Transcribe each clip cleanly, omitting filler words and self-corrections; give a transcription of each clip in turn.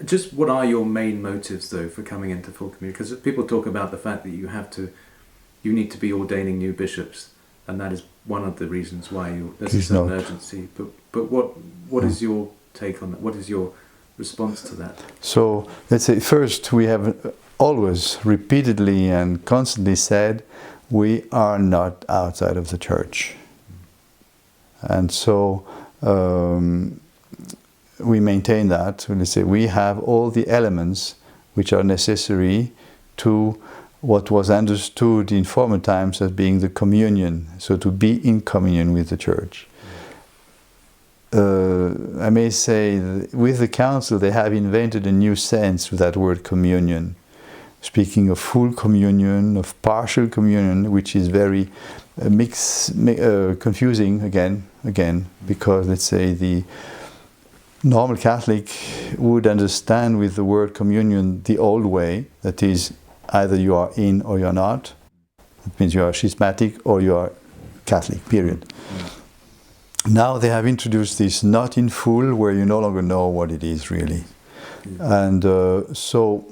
Just what are your main motives, though, for coming into full communion? Because people talk about the fact that you need to be ordaining new bishops, and that is one of the reasons why there's a certain urgency. But what is your take on that? What is your response to that? So let's say first, we have always repeatedly and constantly said we are not outside of the church, and so we maintain that. Let's say we have all the elements which are necessary to what was understood in former times as being the communion, so to be in communion with the church. I may say, with the Council, they have invented a new sense to that word communion, speaking of full communion, of partial communion, which is very confusing again, because, let's say, the normal Catholic would understand with the word communion the old way, that is, either you are in or you're not. It means you are schismatic or you are Catholic, period. Now they have introduced this not in full, where you no longer know what it is really. And so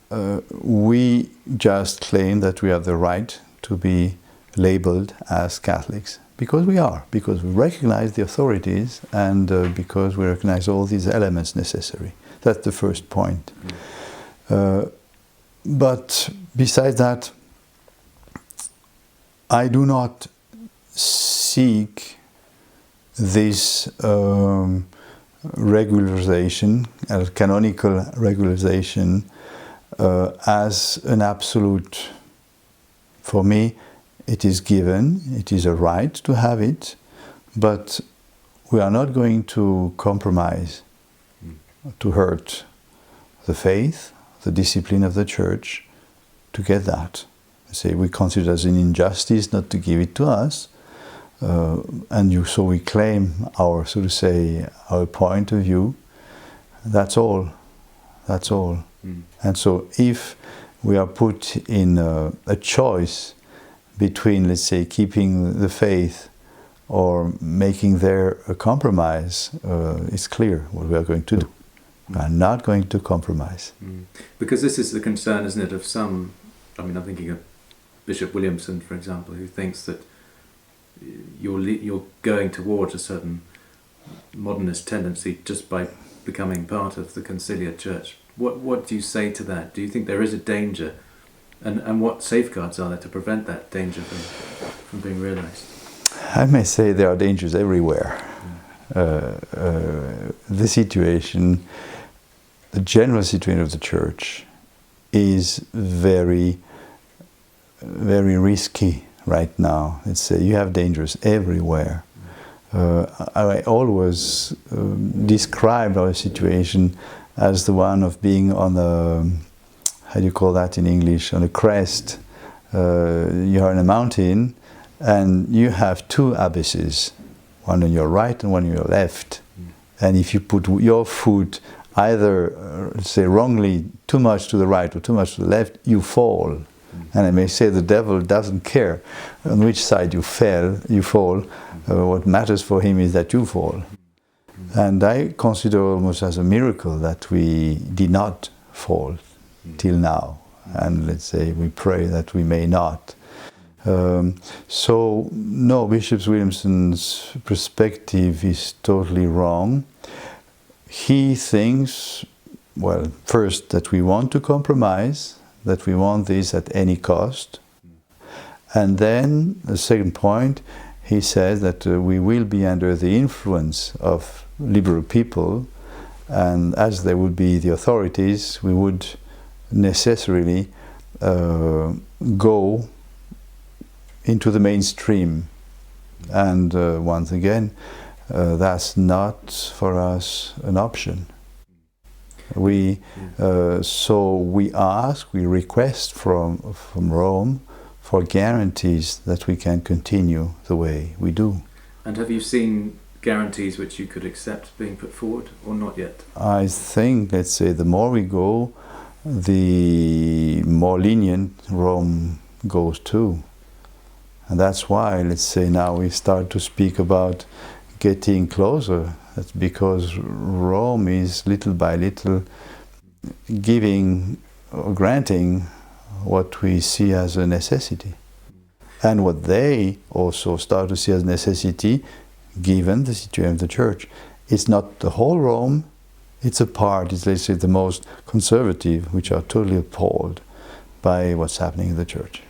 we just claim that we have the right to be labeled as Catholics, because we are, because we recognize the authorities and because we recognize all these elements necessary. That's the first point. But besides that, I do not seek this regularization, canonical regularization, as an absolute. For me, it is given, it is a right to have it, but we are not going to compromise to hurt the faith, the discipline of the Church, to get that. Say we consider it as an injustice not to give it to us, so we claim our, so to say, our point of view. That's all. That's all. And so if we are put in a choice between, let's say, keeping the faith or making there a compromise, it's clear what we are going to do. We are not going to compromise. Because this is the concern, isn't it, of some, I mean, I'm thinking of Bishop Williamson, for example, who thinks that you're going towards a certain modernist tendency just by becoming part of the conciliar church. What do you say to that? Do you think there is a danger? And what safeguards are there to prevent that danger from being realized? I may say there are dangers everywhere. The situation, the general situation of the church is very, very risky right now. Let's say you have dangers everywhere. I always describe our situation as the one of being on a, how do you call that in English, on a crest. You are in a mountain and you have two abysses, one on your right and one on your left. And if you put your foot either, say, wrongly, too much to the right or too much to the left, you fall. And I may say the devil doesn't care on which side you fall. What matters for him is that you fall. And I consider almost as a miracle that we did not fall till now. And let's say we pray that we may not. So, no, Bishop Williamson's perspective is totally wrong. He thinks, well, first, that we want to compromise, that we want this at any cost. And then, the second point, he says that we will be under the influence of liberal people, and as there would be the authorities, we would necessarily go into the mainstream. And once again, that's not for us an option. So we ask, we request from Rome for guarantees that we can continue the way we do. And have you seen guarantees which you could accept being put forward, or not yet? I think, let's say, the more we go, the more lenient Rome goes too. And that's why, let's say, now we start to speak about getting closer That's because Rome is little by little giving or granting what we see as a necessity. And what they also start to see as necessity, given the situation of the church. It's not the whole Rome, it's a part, it's, let's say, the most conservative, which are totally appalled by what's happening in the church.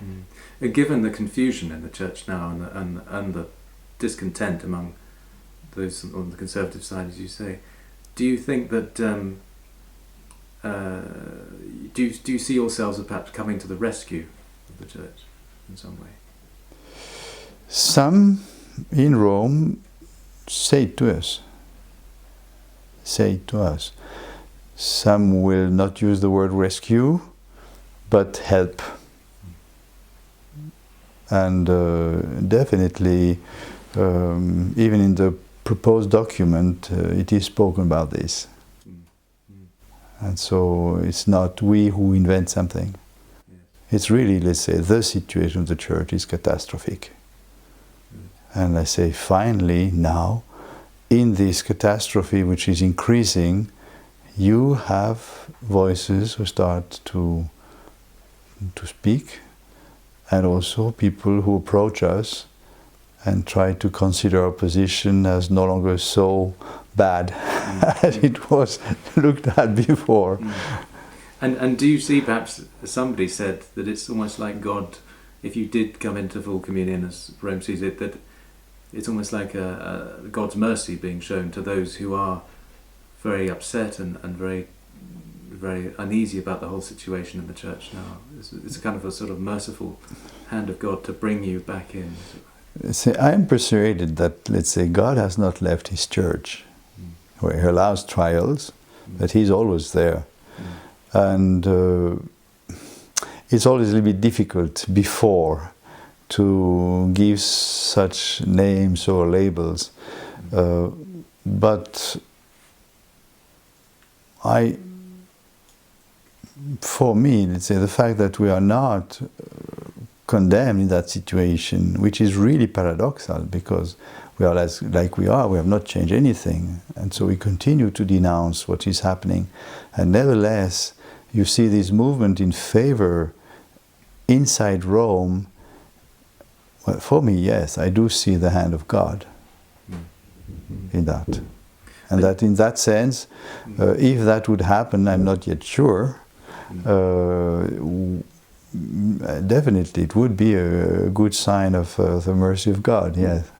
And given the confusion in the church now and the discontent among those on the conservative side, as you say, do you think that do you see yourselves as perhaps coming to the rescue of the church in some way? Some in Rome say it to us. Some will not use the word rescue, but help. And definitely, even in the proposed document, it is spoken about this. And so it's not we who invent something. It's really, let's say, the situation of the church is catastrophic. And I say, finally, now, in this catastrophe which is increasing, you have voices who start to speak, and also people who approach us and try to consider our position as no longer so bad as it was looked at before. And do you see, perhaps somebody said that it's almost like God, if you did come into full communion as Rome sees it, that it's almost like God's mercy being shown to those who are very upset and very, very uneasy about the whole situation in the church now. It's a kind of a sort of merciful hand of God to bring you back in. See, I am persuaded that, let's say, God has not left His church, where He allows trials, that He's always there. And it's always a little bit difficult before to give such names or labels. But for me, let's say, the fact that we are not condemned in that situation, which is really paradoxal, because we are like we are, we have not changed anything, and so we continue to denounce what is happening. And nevertheless, you see this movement in favor inside Rome. Well, for me, yes, I do see the hand of God in that. And that in that sense, if that would happen, I'm not yet sure, definitely it would be a good sign of the mercy of God, yes,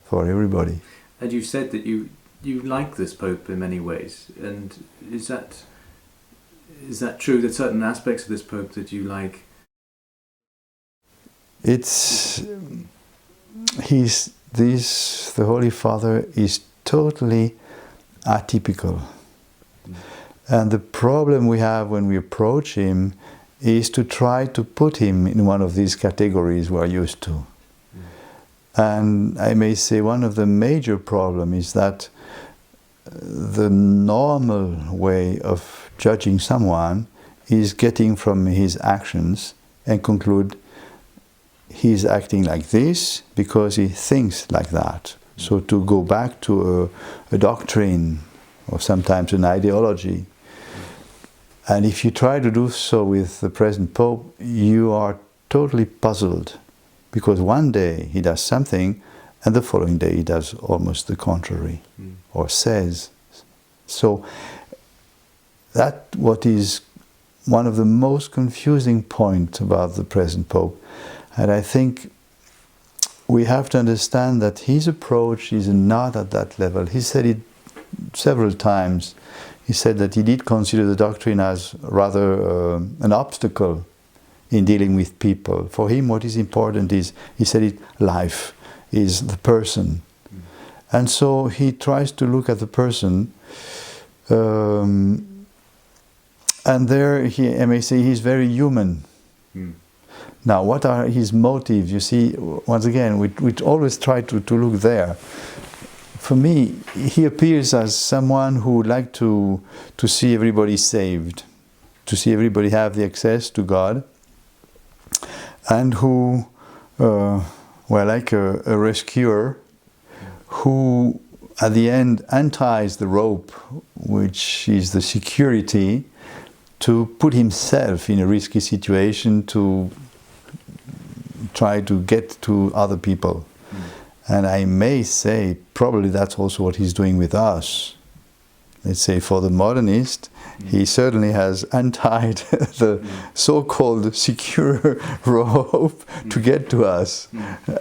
for everybody. And you said that you like this Pope in many ways, and is that true, that certain aspects of this Pope that you like? The Holy Father is totally atypical. And the problem we have when we approach him is to try to put him in one of these categories we are used to. And I may say one of the major problems is that the normal way of judging someone is getting from his actions and conclude he's acting like this because he thinks like that. So to go back to a doctrine or sometimes an ideology. And if you try to do so with the present Pope, you are totally puzzled, because one day he does something and the following day he does almost the contrary, or says. So that what is one of the most confusing points about the present Pope. And I think we have to understand that his approach is not at that level. He said it several times. He said that he did consider the doctrine as rather an obstacle in dealing with people. For him, what is important is, he said it, life is the person. And so he tries to look at the person, and there, I may say, he's very human. Now, what are his motives? You see, once again, we always try to look there. For me, he appears as someone who would like to see everybody saved, to see everybody have the access to God, and who, like a rescuer, who at the end, unties the rope, which is the security, to put himself in a risky situation to try to get to other people. And I may say, probably that's also what he's doing with us. Let's say for the modernist, he certainly has untied the so-called secure rope to get to us.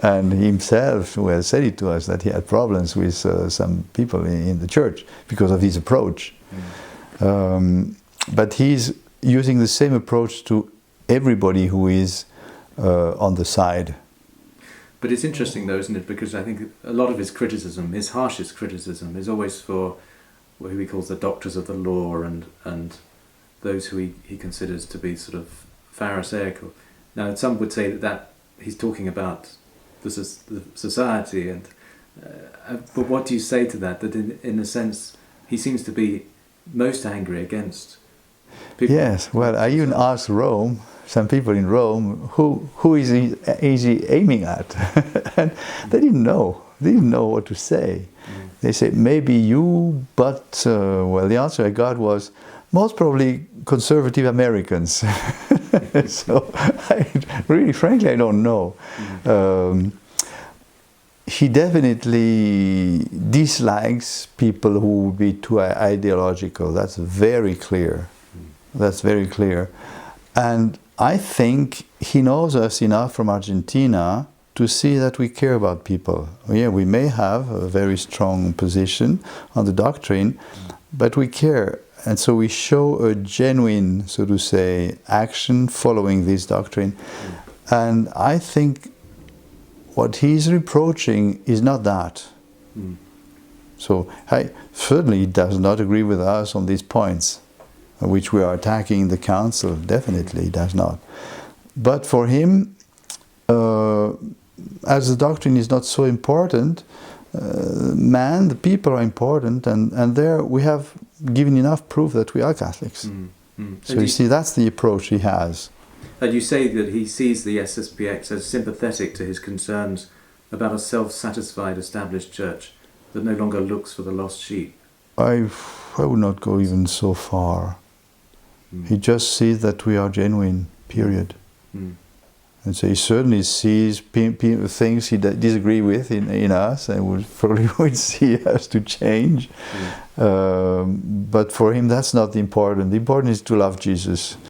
And himself well said it to us that he had problems with some people in the church because of his approach. But he's using the same approach to everybody who is on the side. But it's interesting though, isn't it? Because I think a lot of his criticism, his harshest criticism, is always for who he calls the doctors of the law and those who he considers to be sort of pharisaical. Now, some would say that he's talking about the society, and but what do you say to that? That in a sense, he seems to be most angry against people. Yes, well, I even asked Rome, some people in Rome, who is he aiming at? And they didn't know. They didn't know what to say. They said, maybe you, but, well, the answer I got was, most probably conservative Americans. So, really, frankly, I don't know. He definitely dislikes people who would be too ideological. That's very clear. That's very clear. And I think he knows us enough from Argentina to see that we care about people. Yeah, we may have a very strong position on the doctrine, but we care. And so we show a genuine, so to say, action following this doctrine. And I think what he's reproaching is not that. So certainly he does not agree with us on these points, which we are attacking in the council. Definitely he does not. But for him, as the doctrine is not so important, the people are important, and there we have given enough proof that we are Catholics. So you see, that's the approach he has. And you say that he sees the SSPX as sympathetic to his concerns about a self-satisfied established church that no longer looks for the lost sheep. I would not go even so far. He just sees that we are genuine, period. And so he certainly sees things he disagree with in us, and probably would see us to change. But for him, that's not the important. The important is to love Jesus.